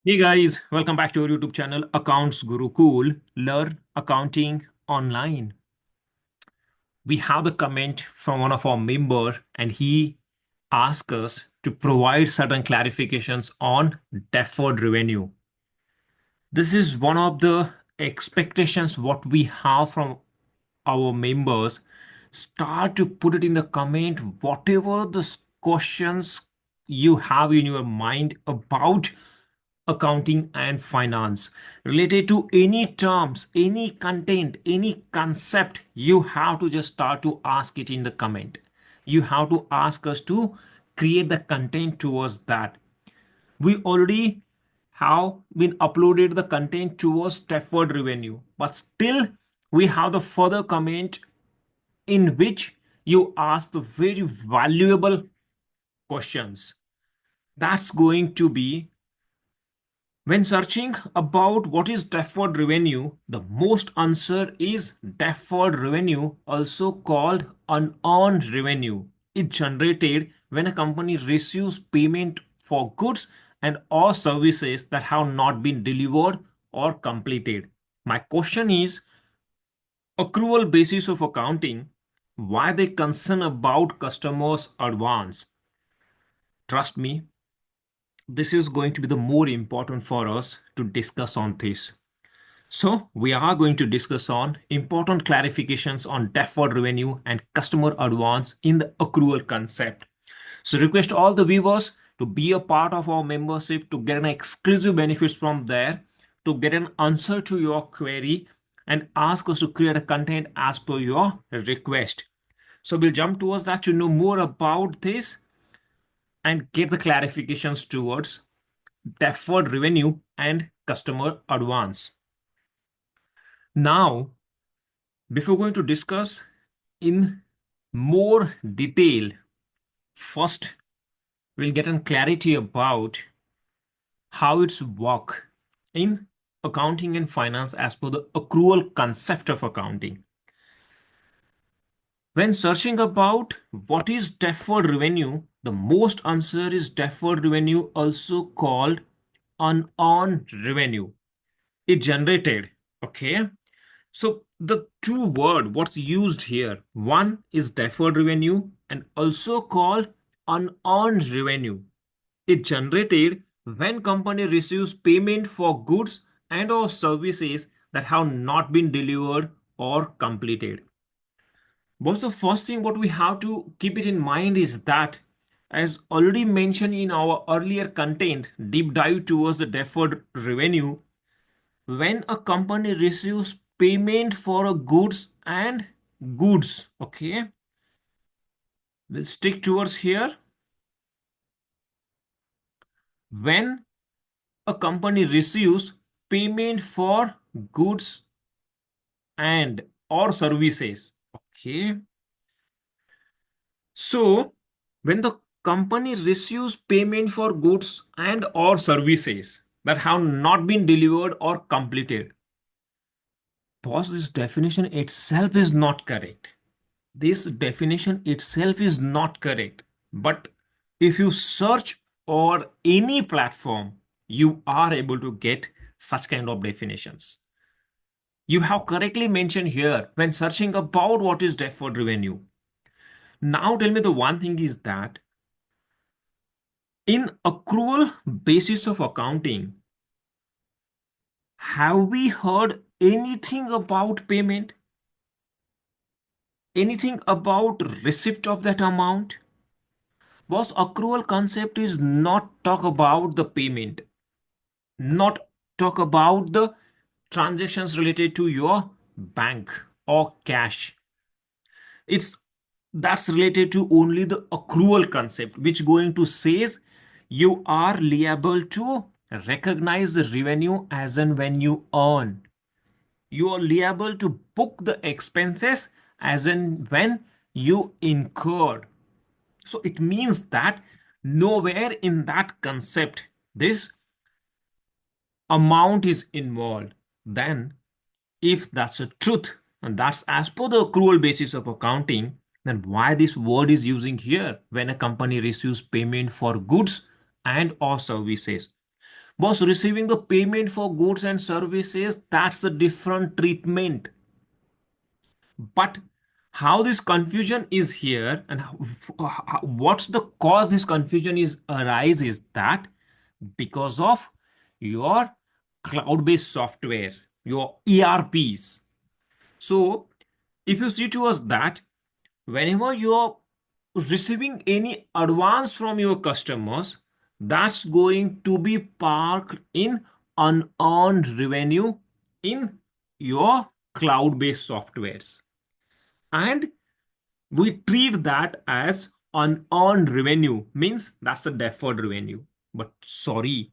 Hey guys, welcome back to our YouTube channel Accounts Guru Cool. Learn accounting online. We have the comment from one of our member and he asked us to provide certain clarifications on deferred revenue. This is one of the expectations what we have from our members. Start to put it in the comment whatever the questions you have in your mind about accounting and finance related to any terms, any content, any concept. You have to just start to ask it in the comment. You have to ask us to create the content towards that. We already have been uploaded the content towards deferred revenue, but still we have the further comment in which you ask the very valuable questions. That's going to be when searching about what is deferred revenue, the most answer is deferred revenue, also called unearned revenue. It generated when a company receives payment for goods and or services that have not been delivered or completed. My question is, accrual basis of accounting, why they concern about customers advance? Trust me, this is going to be the more important for us to discuss on this. So we are going to discuss on important clarifications on deferred revenue and customer advance in the accrual concept. So request all the viewers to be a part of our membership to get an exclusive benefits from there, to get an answer to your query and ask us to create a content as per your request. So we'll jump towards that to know more about this and get the clarifications towards deferred revenue and customer advance. Now, before going to discuss in more detail, first we'll get an clarity about how it's work in accounting and finance as per the accrual concept of accounting. When searching about what is deferred revenue, the most answer is deferred revenue, also called unearned revenue. It generated, okay? So the two word what's used here, one is deferred revenue and also called unearned revenue. It generated when company receives payment for goods and or services that have not been delivered or completed. But the first thing what we have to keep it in mind is that, as already mentioned in our earlier content, deep dive towards the deferred revenue, when a company receives payment for a goods and goods, okay, we'll stick towards here. When a company receives payment for goods and or services, okay, so when the company receives payment for goods and or services that have not been delivered or completed, boss, this definition itself is not correct. This definition itself is not correct. But if you search or any platform, you are able to get such kind of definitions. You have correctly mentioned here when searching about what is deferred revenue. Now tell me the one thing is that in accrual basis of accounting, have we heard anything about payment? Anything about receipt of that amount? Was accrual concept is not talk about the payment, not talk about the transactions related to your bank or cash. It's that's related to only the accrual concept, which going to says you are liable to recognize the revenue as and when you earn. You are liable to book the expenses as and when you incurred. So it means that nowhere in that concept this amount is involved. Then, if that's a truth and that's as per the accrual basis of accounting, then why this word is using here when a company receives payment for goods and or services? Boss, receiving the payment for goods and services, that's a different treatment. But how this confusion is here and what's the cause this confusion is arise is that because of your cloud-based software, your ERPs. So if you see to us that whenever you're receiving any advance from your customers, that's going to be parked in unearned revenue in your cloud-based softwares. And we treat that as unearned revenue, means that's a deferred revenue. But sorry,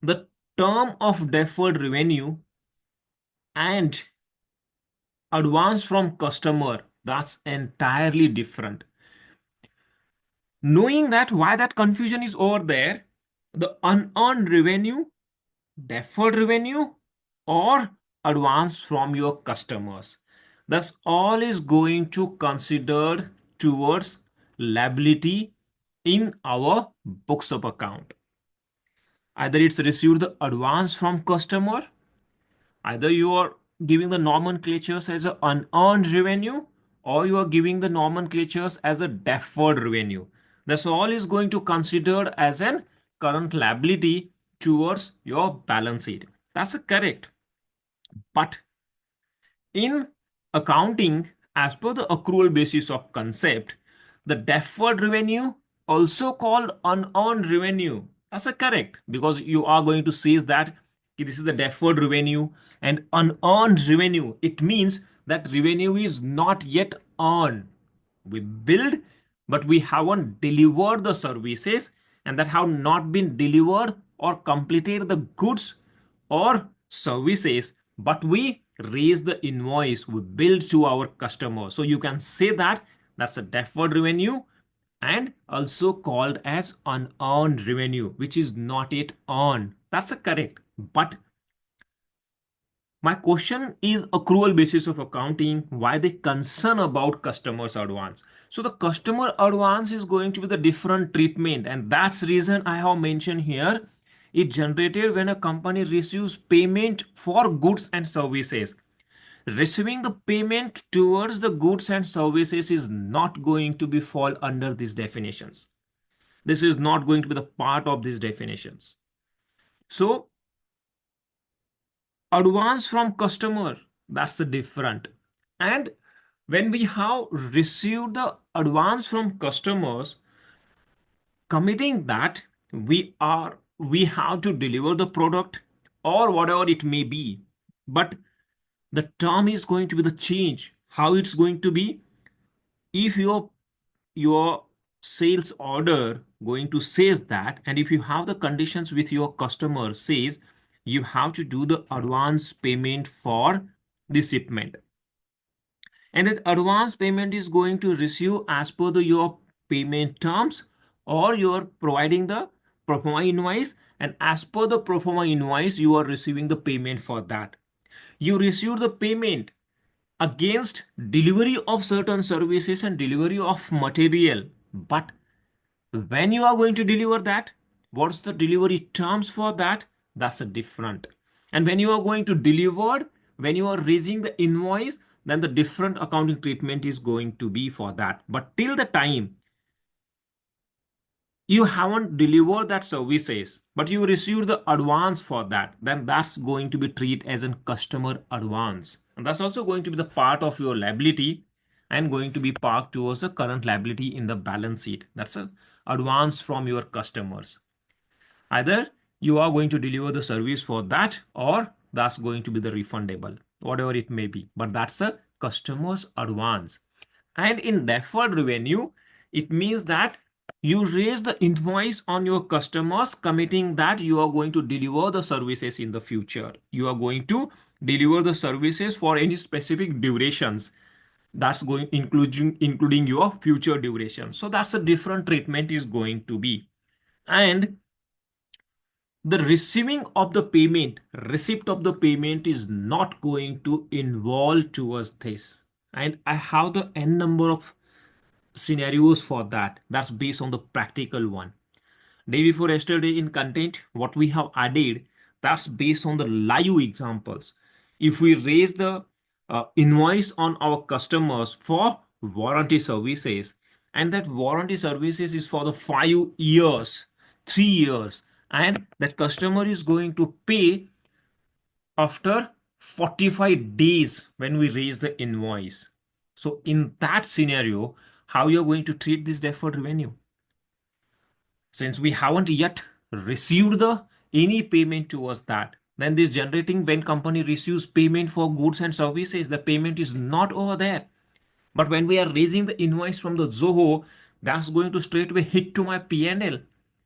the term of deferred revenue and advance from customer, that's entirely different. Knowing that why that confusion is over there, the unearned revenue, deferred revenue, or advance from your customers, that's all is going to considered towards liability in our books of account. Either it's received the advance from customer, either you are giving the nomenclatures as an unearned revenue, or you are giving the nomenclatures as a deferred revenue. That's all is going to considered as an current liability towards your balance sheet. That's correct. But in accounting, as per the accrual basis of concept, the deferred revenue, also called unearned revenue, that's a correct, because you are going to say that this is the deferred revenue and unearned revenue. It means that revenue is not yet earned. We build, but we haven't delivered the services, and that have not been delivered or completed the goods or services, but we raise the invoice, we bill to our customer. So you can say that that's a deferred revenue and also called as unearned revenue, which is not yet earned. That's a correct. But my question is accrual basis of accounting, why they concern about customers advance. So the customer advance is going to be the different treatment, and that's reason I have mentioned here. It generated when a company receives payment for goods and services. Receiving the payment towards the goods and services is not going to be fall under these definitions. This is not going to be the part of these definitions. So advance from customer, that's the different. And when we have received the advance from customers, committing that we have to deliver the product or whatever it may be, but the term is going to be the change. How it's going to be, if your sales order going to says that, and if you have the conditions with your customer says you have to do the advance payment for the shipment, and that advance payment is going to receive as per your payment terms, or you are providing the pro forma invoice, and as per the pro forma invoice you are receiving the payment for that. You receive the payment against delivery of certain services and delivery of material, but when you are going to deliver that, what's the delivery terms for that, that's a different. And when you are going to deliver, when you are raising the invoice, then the different accounting treatment is going to be for that. But till the time you haven't delivered that services, but you received the advance for that, then that's going to be treated as a customer advance, and that's also going to be the part of your liability and going to be parked towards the current liability in the balance sheet. That's a advance from your customers. Either you are going to deliver the service for that, or that's going to be the refundable, whatever it may be, but that's a customer's advance. And in deferred revenue, it means that you raise the invoice on your customers, committing that you are going to deliver the services in the future. You are going to deliver the services for any specific durations. That's going including your future duration. So that's a different treatment is going to be. And the receiving of the payment, receipt of the payment is not going to involve towards this. And I have the n number of scenarios for that. That's based on the practical one. Day before yesterday in content, what we have added, that's based on the live examples. If we raise the invoice on our customers for warranty services, and that warranty services is for the 5 years, 3 years, and that customer is going to pay after 45 days when we raise the invoice. So in that scenario, how you're going to treat this deferred revenue? Since we haven't yet received the any payment towards that, then this generating when company receives payment for goods and services, the payment is not over there. But when we are raising the invoice from the Zoho, that's going to straightaway hit to my P&L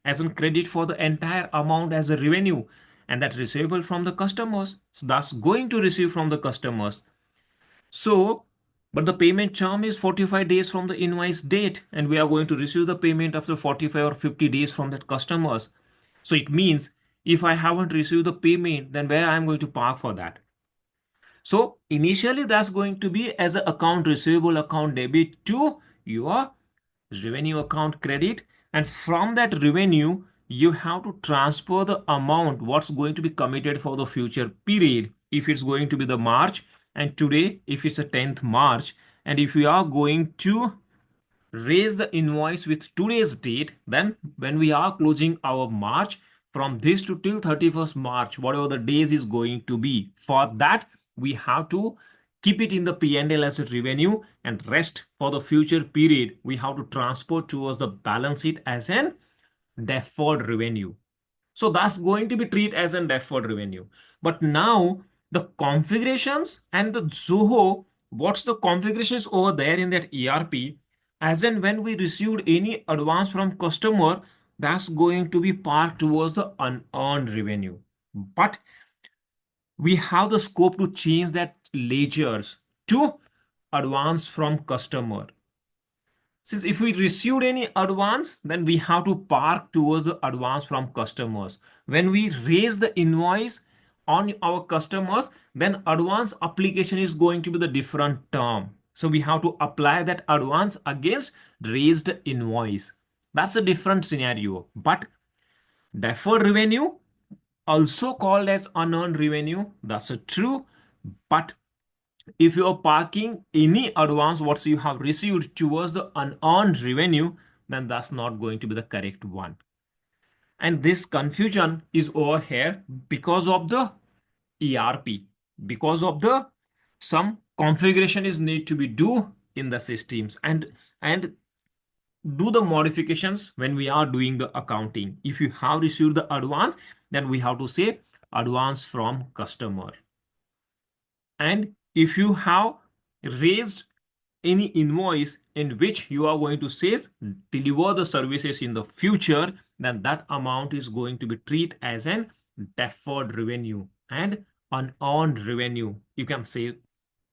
as a credit for the entire amount as a revenue, and that receivable from the customers. So that's going to receive from the customers. So, but the payment term is 45 days from the invoice date, and we are going to receive the payment after 45 or 50 days from that customers. So it means if I haven't received the payment, then where I'm going to park for that? So initially that's going to be as an account receivable account debit to your revenue account credit, and from that revenue you have to transfer the amount what's going to be committed for the future period. If it's going to be the March, and today if it's a 10th March, and if we are going to raise the invoice with today's date, then when we are closing our March, from this to till 31st March, whatever the days is going to be, for that we have to keep it in the P&L as a revenue, and rest for the future period we have to transfer towards the balance sheet as an deferred revenue. So that's going to be treated as a deferred revenue. But now the configurations and the Zoho, what's the configurations over there in that ERP, as in when we received any advance from customer, that's going to be parked towards the unearned revenue. But we have the scope to change that ledgers to advance from customer. Since if we received any advance, then we have to park towards the advance from customers. When we raise the invoice on our customers, then advance application is going to be the different term. So we have to apply that advance against raised invoice. That's a different scenario. But deferred revenue, also called as unearned revenue, that's a true. But if you are parking any advance what you have received towards the unearned revenue, then that's not going to be the correct one. And this confusion is over here because of the ERP, because of the some configuration is need to be do in the systems, and do the modifications when we are doing the accounting. If you have received the advance, then we have to say advance from customer. And if you have raised any invoice in which you are going to say deliver the services in the future, then that amount is going to be treated as an deferred revenue and unearned revenue. You can say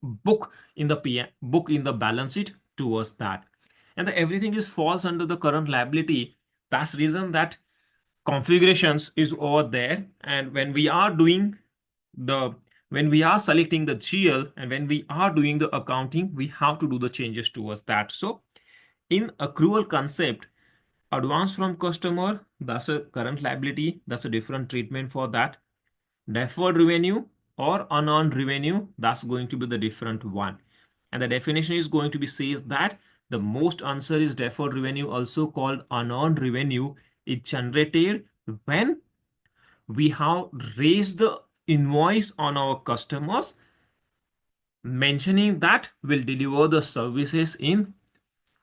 book in the balance sheet towards that. And everything is falls under the current liability. That's reason that configurations is over there. And when we are doing the when we are selecting the GL and when we are doing the accounting, we have to do the changes towards that. So in accrual concept, advance from customer, that's a current liability, that's a different treatment for that. Deferred revenue or unearned revenue, that's going to be the different one. And the definition is going to be says that the most answer is deferred revenue, also called unearned revenue. It generated when we have raised the invoice on our customers mentioning that will deliver the services in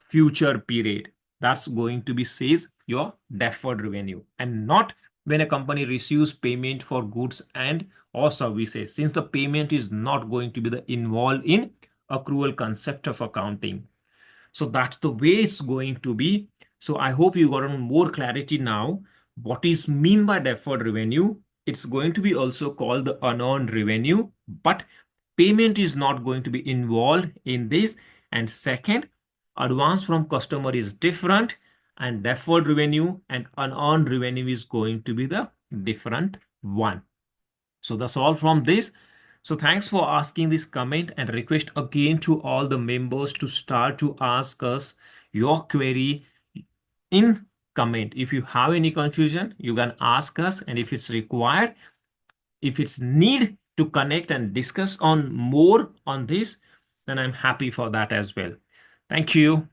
future period. That's going to be says your deferred revenue, and not when a company receives payment for goods and or services, since the payment is not going to be the involved in accrual concept of accounting. So that's the way it's going to be. So I hope you got more clarity now. What is mean by deferred revenue? It's going to be also called the unearned revenue, but payment is not going to be involved in this. And second, advance from customer is different, and deferred revenue and unearned revenue is going to be the different one. So that's all from this. So thanks for asking this comment, and request again to all the members to start to ask us your query in comment. If you have any confusion, you can ask us, and if it's required, if it's need to connect and discuss on more on this, then I'm happy for that as well. Thank you.